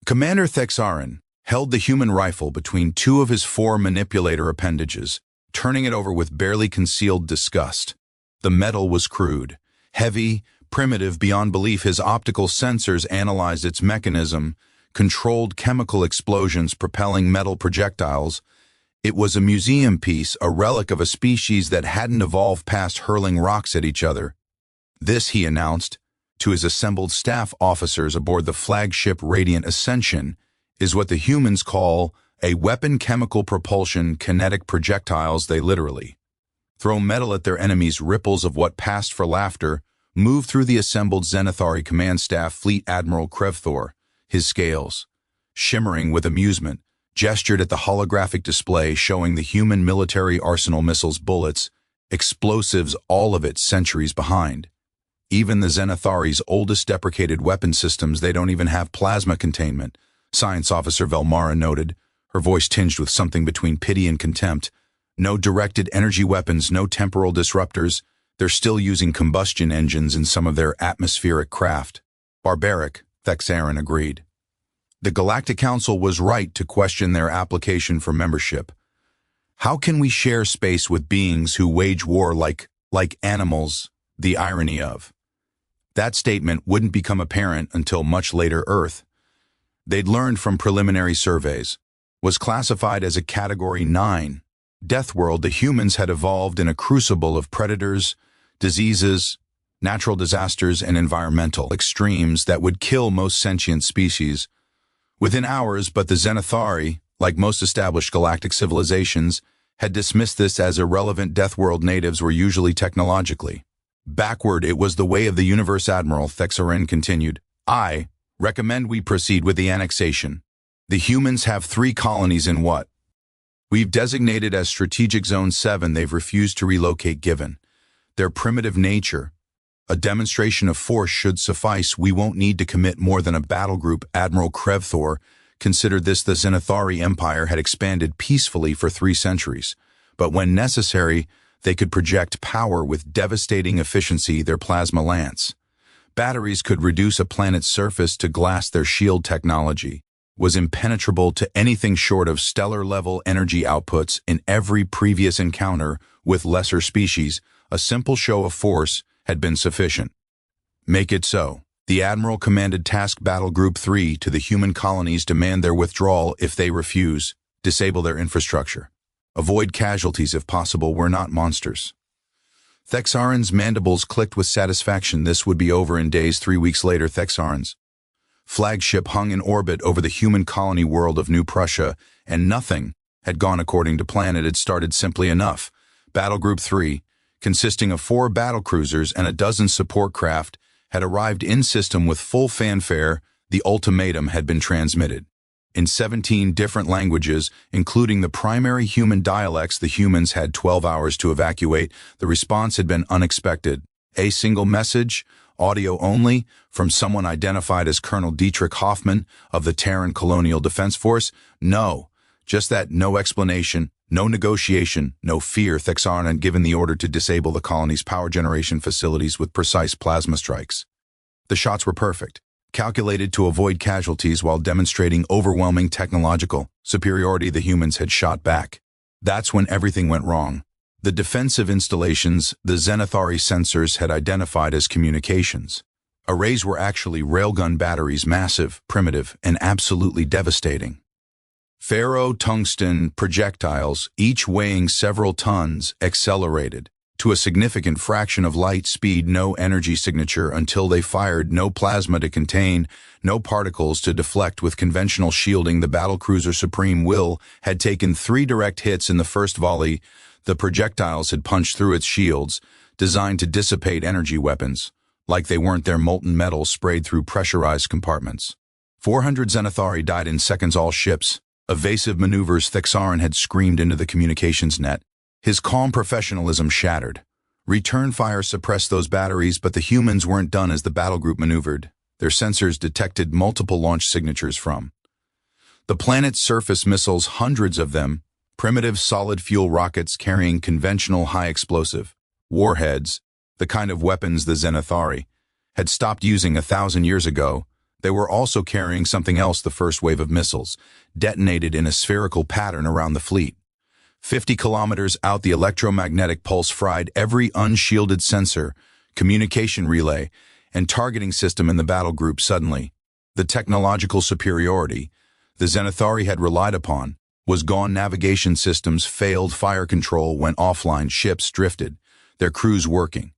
Commander Thex'arin held the human rifle between two of his four manipulator appendages, turning it over with barely concealed disgust. The metal was crude, heavy, primitive beyond belief. His optical sensors analyzed its mechanism, controlled chemical explosions propelling metal projectiles. It was a museum piece, a relic of a species that hadn't evolved past hurling rocks at each other. This, he announced to his assembled staff officers aboard the flagship Radiant Ascension, is what the humans call a weapon. Chemical propulsion, kinetic projectiles. They literally throw metal at their enemies. Ripples of what passed for laughter moved through the assembled Zenithari command staff. Fleet Admiral Krevthor, his scales shimmering with amusement, gestured at the holographic display showing the human military arsenal: missiles, bullets, explosives, all of it centuries behind. Even the Zenithari's oldest deprecated weapon systems, they don't even have plasma containment, Science Officer Velmara noted, her voice tinged with something between pity and contempt. No directed energy weapons, no temporal disruptors. They're still using combustion engines in some of their atmospheric craft. Barbaric, Thex'arin agreed. The Galactic Council was right to question their application for membership. How can we share space with beings who wage war like animals? The irony of that statement wouldn't become apparent until much later. Earth, they'd learned from preliminary surveys, was classified as a Category 9. DeathWorld, the humans had evolved in a crucible of predators, diseases, natural disasters, and environmental extremes that would kill most sentient species within hours. But the Zenithari, like most established galactic civilizations, had dismissed this as irrelevant. DeathWorld natives were usually technologically backward. It was the way of the universe. Admiral Thex'arin continued, I recommend we proceed with the annexation. The humans have 3 colonies in what we've designated as Strategic Zone 7. They've refused to relocate given their primitive nature. A demonstration of force should suffice. We won't need to commit more than a battle group. Admiral Krevthor considered this. The Zenithari Empire had expanded peacefully for 3 centuries, but when necessary, they could project power with devastating efficiency. Their plasma lance batteries could reduce a planet's surface to glass. Their shield technology was impenetrable to anything short of stellar-level energy outputs. In every previous encounter with lesser species, a simple show of force had been sufficient. Make it so. The Admiral commanded Task Battle Group 3 to the human colonies. Demand their withdrawal. If they refuse, disable their infrastructure. Avoid casualties if possible. We're not monsters. Thex'arin's mandibles clicked with satisfaction. This would be over in days. 3 weeks later, Thex'arin's flagship hung in orbit over the human colony world of New Prussia, and nothing had gone according to plan. It had started simply enough. Battle Group 3, consisting of 4 battlecruisers and a dozen support craft, had arrived in system with full fanfare. The ultimatum had been transmitted in 17 different languages, including the primary human dialects. The humans had 12 hours to evacuate. The response had been unexpected. A single message, audio only, from someone identified as Colonel Dietrich Hoffman of the Terran Colonial Defense Force. No, just that. No explanation, no negotiation, no fear. Thex'arin had given the order to disable the colony's power generation facilities with precise plasma strikes. The shots were perfect, calculated to avoid casualties while demonstrating overwhelming technological superiority. The humans had shot back. That's when everything went wrong. The defensive installations the Zenithari sensors had identified as communications arrays were actually railgun batteries, massive, primitive, and absolutely devastating. Ferro-tungsten projectiles, each weighing several tons, accelerated to a significant fraction of light speed. No energy signature until they fired, no plasma to contain, no particles to deflect with conventional shielding. The battlecruiser Supreme Will had taken 3 direct hits in the first volley. The projectiles had punched through its shields, designed to dissipate energy weapons, like they weren't. Their molten metal sprayed through pressurized compartments. 400 Zenithari died in seconds. All ships. Evasive maneuvers. Thex'arin had screamed into the communications net. His calm professionalism shattered. Return fire suppressed those batteries, but the humans weren't done as the battle group maneuvered. Their sensors detected multiple launch signatures from the planet's surface. Missiles, hundreds of them, primitive solid-fuel rockets carrying conventional high-explosive warheads, the kind of weapons the Zenithari had stopped using 1,000 years ago. They were also carrying something else, the first wave of missiles, detonated in a spherical pattern around the fleet. 50 kilometers out, the electromagnetic pulse fried every unshielded sensor, communication relay, and targeting system in the battle group. Suddenly, the technological superiority the Zenithari had relied upon was gone. Navigation systems failed, fire control went offline, ships drifted, their crews working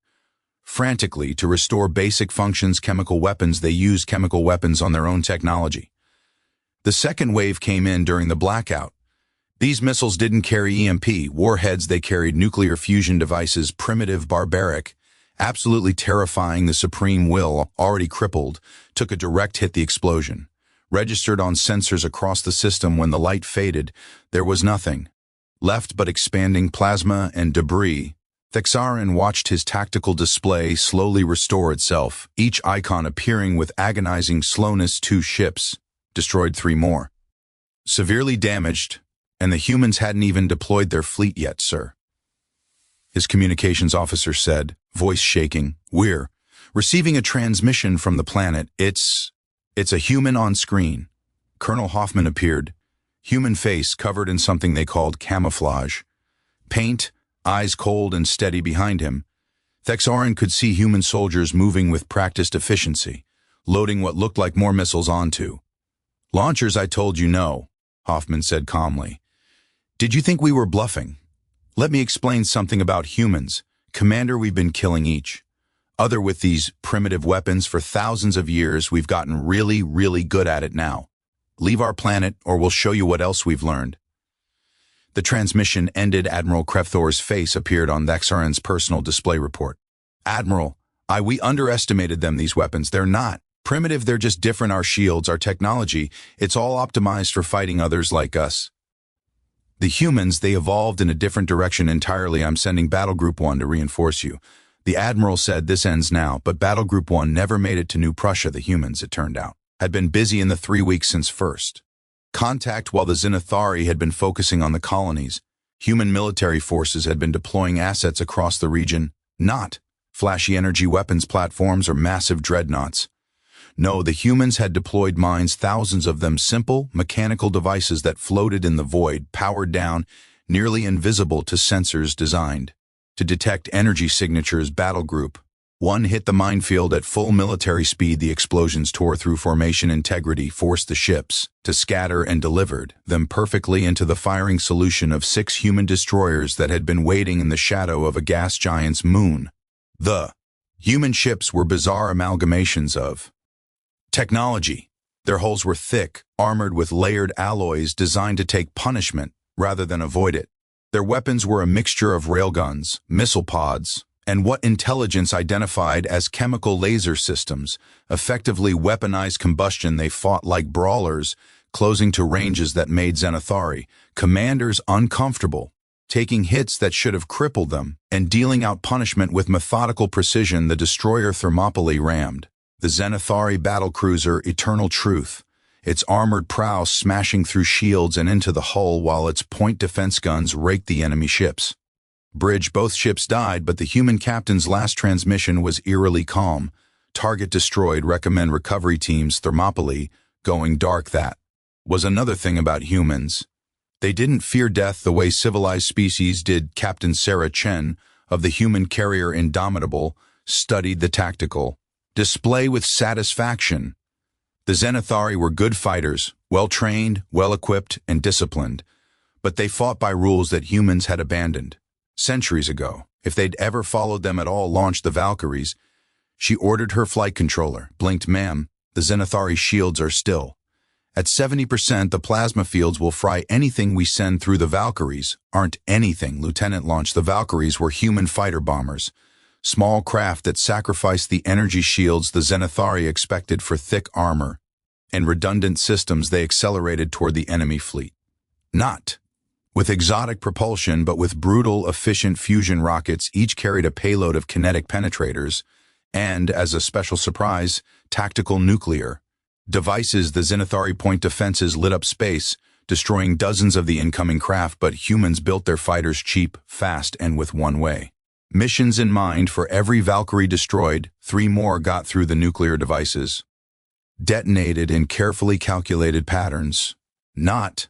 frantically to restore basic functions. Chemical weapons, they used chemical weapons on their own technology. The second wave came in during the blackout. These missiles didn't carry EMP warheads, they carried nuclear fusion devices, primitive, barbaric, absolutely terrifying. The supreme will, already crippled, took a direct hit. The explosion registered on sensors across the system. When the light faded, there was nothing left but expanding plasma and debris. Thex'arin watched his tactical display slowly restore itself, each icon appearing with agonizing slowness. 2 ships, destroyed, 3 more severely damaged, and the humans hadn't even deployed their fleet yet, sir. His communications officer said, voice shaking, "We're receiving a transmission from the planet. It's a human on screen." Colonel Hoffman appeared, human face covered in something they called camouflage. Paint, eyes cold and steady behind him. Thex'arin could see human soldiers moving with practiced efficiency, loading what looked like more missiles onto launchers. "I told you no," Hoffman said calmly. "Did you think we were bluffing? Let me explain something about humans. Commander, we've been killing each other with these primitive weapons for thousands of years. We've gotten really, really good at it now. Leave our planet or we'll show you what else we've learned." The transmission ended. Admiral Krefthor's face appeared on Thex'arin's personal display report. "Admiral, we underestimated them. These weapons, they're not primitive, they're just different. Our shields, our technology, it's all optimized for fighting others like us. The humans, they evolved in a different direction entirely. I'm sending Battle Group 1 to reinforce you." The Admiral said, "This ends now," but Battle Group 1 never made it to New Prussia. The humans, it turned out, had been busy in the 3 weeks since first contact. While the Zenithari had been focusing on the colonies, human military forces had been deploying assets across the region, not flashy energy weapons platforms or massive dreadnoughts. No, the humans had deployed mines, thousands of them, simple mechanical devices that floated in the void, powered down, nearly invisible to sensors designed to detect energy signatures. Battle Group 1 hit the minefield at full military speed. The explosions tore through formation integrity, forced the ships to scatter, and delivered them perfectly into the firing solution of 6 human destroyers that had been waiting in the shadow of a gas giant's moon. The human ships were bizarre amalgamations of technology. Their hulls were thick, armored with layered alloys designed to take punishment rather than avoid it. Their weapons were a mixture of railguns, missile pods, and what intelligence identified as chemical laser systems, effectively weaponized combustion. They fought like brawlers, closing to ranges that made Zenithari commanders uncomfortable, taking hits that should have crippled them, and dealing out punishment with methodical precision. The destroyer Thermopylae rammed the Zenithari battlecruiser Eternal Truth, its armored prow smashing through shields and into the hull while its point defense guns raked the enemy ships. Bridge, both ships died, but the human captain's last transmission was eerily calm. "Target destroyed, recommend recovery teams." Thermopylae going dark. That was another thing about humans. They didn't fear death the way civilized species did. Captain Sarah Chen of the human carrier Indomitable studied the tactical display with satisfaction. The Zenithari were good fighters, well-trained, well-equipped, and disciplined, but they fought by rules that humans had abandoned centuries ago. If they'd ever followed them at all. "Launch the Valkyries." She ordered her flight controller. Blinked. "Ma'am, the Zenithari shields are still at 70%. The plasma fields will fry anything we send through." "The Valkyries aren't anything, Lieutenant." Launch. The Valkyries were human fighter bombers, small craft that sacrificed the energy shields the Zenithari expected for thick armor and redundant systems. They accelerated toward the enemy fleet, not with exotic propulsion, but with brutal, efficient fusion rockets. Each carried a payload of kinetic penetrators and, as a special surprise, tactical nuclear devices. The Zenithari point defenses lit up space, destroying dozens of the incoming craft, but humans built their fighters cheap, fast, and with one way missions in mind. For every Valkyrie destroyed, 3 more got through the nuclear devices. detonated in carefully calculated patterns, not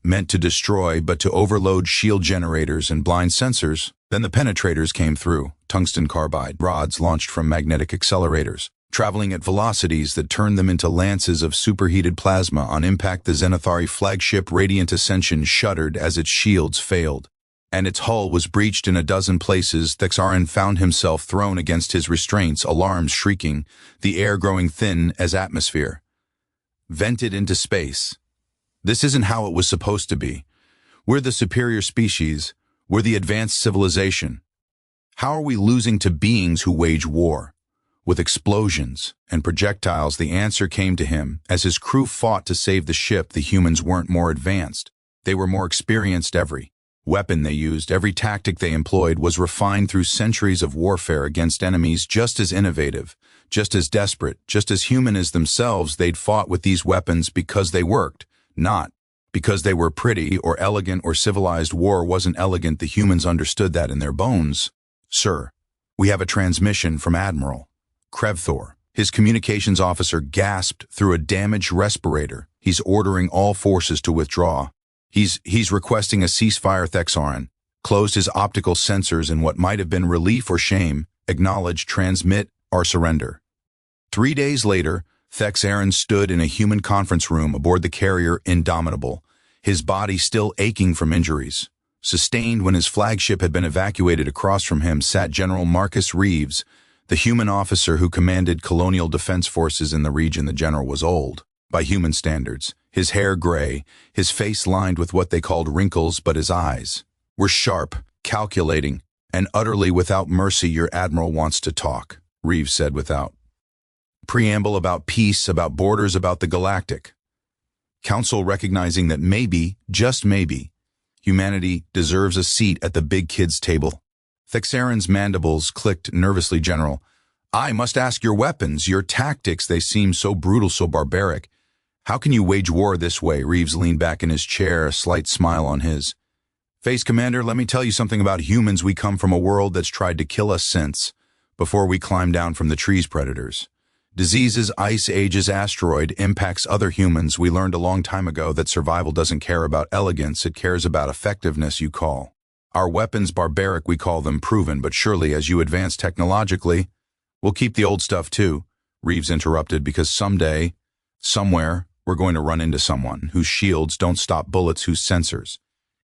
meant to destroy but to overload shield generators and blind sensors. Then the penetrators came through, tungsten carbide rods launched from magnetic accelerators, traveling at velocities that turned them into lances of superheated plasma. On impact, the Zenithari flagship Radiant Ascension shuddered as its shields failed, and its hull was breached in a dozen places. Thex'arin found himself thrown against his restraints, alarms shrieking, the air growing thin as atmosphere vented into space. This isn't how it was supposed to be. We're the superior species. We're the advanced civilization. How are we losing to beings who wage war? With explosions and projectiles, the answer came to him. As his crew fought to save the ship, the humans weren't more advanced. They were more experienced. Every weapon they used, every tactic they employed was refined through centuries of warfare against enemies just as innovative, just as desperate, just as human as themselves. They'd fought with these weapons because they worked, not because they were pretty or elegant or civilized. War wasn't elegant. The humans understood that in their bones. "Sir, we have a transmission from Admiral Krevthor." His communications officer gasped through a damaged respirator. "He's ordering all forces to withdraw. He's requesting a ceasefire." Thex'arin closed his optical sensors in what might have been relief or shame. "Acknowledge, transmit, our surrender." 3 days later, Thex'arin stood in a human conference room aboard the carrier Indomitable, his body still aching from injuries sustained when his flagship had been evacuated. Across from him sat General Marcus Reeves, the human officer who commanded colonial defense forces in the region. The general was old, by human standards, his hair gray, his face lined with what they called wrinkles, but his eyes were sharp, calculating, and utterly without mercy. "Your admiral wants to talk," Reeves said without preamble, "about peace, about borders, about the galactic council, recognizing that maybe, just maybe, humanity deserves a seat at the big kids' table." Thex'arin's mandibles clicked nervously. "General, I must ask, your weapons, your tactics, they seem so brutal, so barbaric. How can you wage war this way?" Reeves leaned back in his chair, a slight smile on his face. "Commander, let me tell you something about humans. We come from a world that's tried to kill us since, before we climbed down from the trees. Predators, diseases, ice ages, asteroid impacts, other humans. We learned a long time ago that survival doesn't care about elegance, it cares about effectiveness. You call our weapons barbaric, we call them proven, but surely as you advance technologically, we'll keep the old stuff too," Reeves interrupted, "because someday, somewhere, we're going to run into someone whose shields don't stop bullets, whose sensors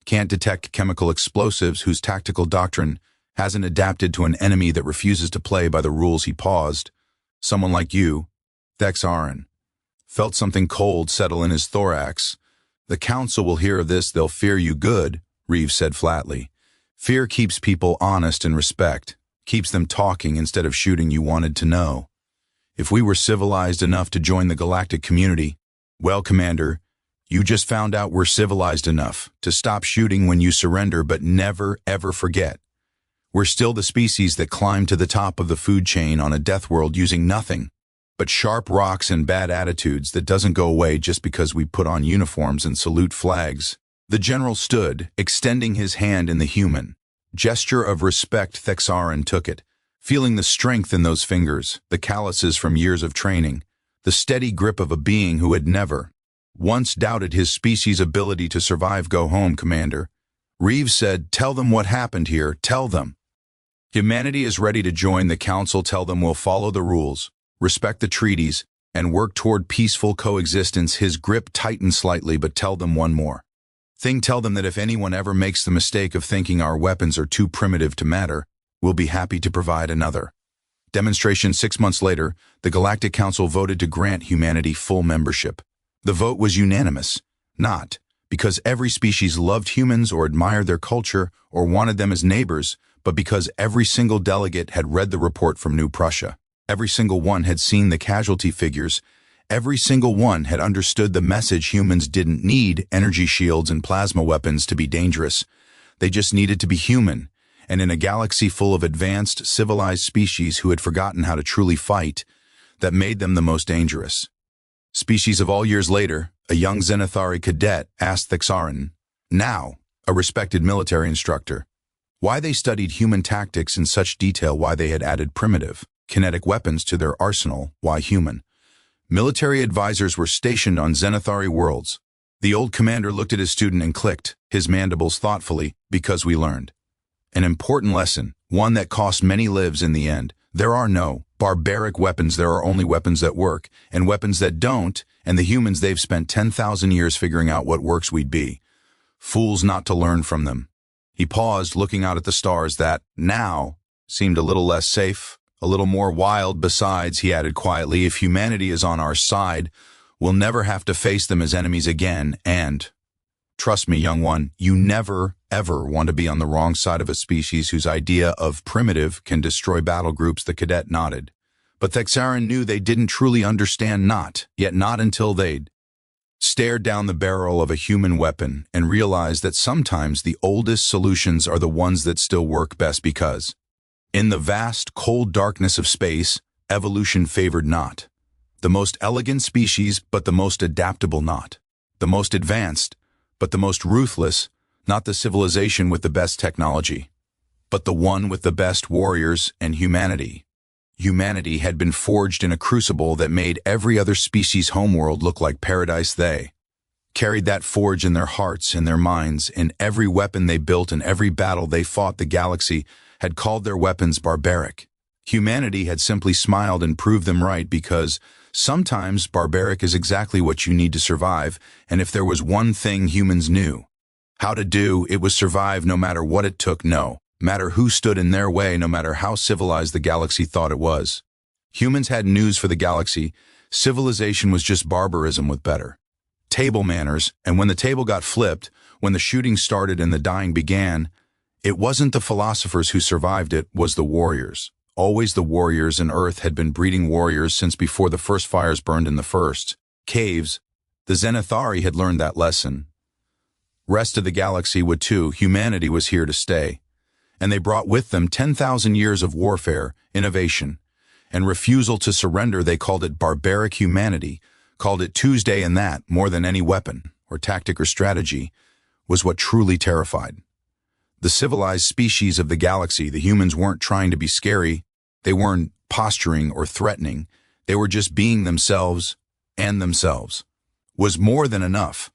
can't detect chemical explosives, whose tactical doctrine hasn't adapted to an enemy that refuses to play by the rules." He paused. "Someone like you." Thex'arin felt something cold settle in his thorax. "The council will hear of this. They'll fear you." "Good," Reeves said flatly. "Fear keeps people honest, and respect keeps them talking instead of shooting." "You wanted to know if we were civilized enough to join the galactic community. Well, Commander, you just found out we're civilized enough to stop shooting when you surrender, but never, ever forget. We're still the species that climbed to the top of the food chain on a DeathWorld using nothing but sharp rocks and bad attitudes that doesn't go away just because we put on uniforms and salute flags." The general stood, extending his hand in the human gesture of respect. Thex'arin took it, feeling the strength in those fingers, the calluses from years of training, the steady grip of a being who had never once doubted his species' ability to survive. "Go home, Commander," Reeves said. "Tell them what happened here. Tell them humanity is ready to join the council. Tell them we'll follow the rules, respect the treaties, and work toward peaceful coexistence." His grip tightened slightly. "But tell them one more thing. Tell them that if anyone ever makes the mistake of thinking our weapons are too primitive to matter, we'll be happy to provide another demonstration." 6 months later, the Galactic Council voted to grant humanity full membership. The vote was unanimous, not because every species loved humans or admired their culture or wanted them as neighbors, but because every single delegate had read the report from New Prussia. Every single one had seen the casualty figures. Every single one had understood the message. Humans didn't need energy shields and plasma weapons to be dangerous. They just needed to be human. And in a galaxy full of advanced, civilized species who had forgotten how to truly fight, that made them the most dangerous species of all. Years later, a young Zenithari cadet asked Thex'arin, now a respected military instructor, why they studied human tactics in such detail, why they had added primitive, kinetic weapons to their arsenal, why human Military advisors were stationed on Zenithari worlds. The old commander looked at his student and clicked his mandibles thoughtfully, because we learned. An important lesson, one that cost many lives in the end. There are no barbaric weapons, there are only weapons that work, and weapons that don't, and the humans they've spent 10,000 years figuring out what works we'd be. Fools not to learn from them. He paused, looking out at the stars that, now, seemed a little less safe, a little more wild. Besides, he added quietly, if humanity is on our side, we'll never have to face them as enemies again, and, trust me, young one, you never, ever want to be on the wrong side of a species whose idea of primitive can destroy battle groups. The cadet nodded. But Thex'arin knew they didn't truly understand yet not until they'd stared down the barrel of a human weapon and realized that sometimes the oldest solutions are the ones that still work best, because in the vast, cold darkness of space, evolution favored not the most elegant species, but the most adaptable, not the most advanced, but the most ruthless, not the civilization with the best technology, but the one with the best warriors and humanity. Humanity had been forged in a crucible that made every other species' homeworld look like paradise. They carried that forge in their hearts and their minds. In every weapon they built and every battle they fought, the galaxy had called their weapons barbaric. Humanity had simply smiled and proved them right, because sometimes barbaric is exactly what you need to survive, and if there was one thing humans knew how to do, it was survive no matter what it took, no matter who stood in their way, no matter how civilized the galaxy thought it was. Humans had news for the galaxy. Civilization was just barbarism with better table manners, and when the table got flipped, when the shooting started and the dying began, it wasn't the philosophers who survived, it was the warriors. Always the warriors, and Earth had been breeding warriors since before the first fires burned in the first caves. The Zenithari had learned that lesson. Rest of the galaxy would too. Humanity was here to stay. And they brought with them 10,000 years of warfare, innovation, and refusal to surrender. They called it barbaric. Humanity called it Tuesday, and that, more than any weapon, or tactic, or strategy, was what truly terrified the civilized species of the galaxy. The humans weren't trying to be scary. They weren't posturing or threatening. They were just being themselves, and themselves was more than enough.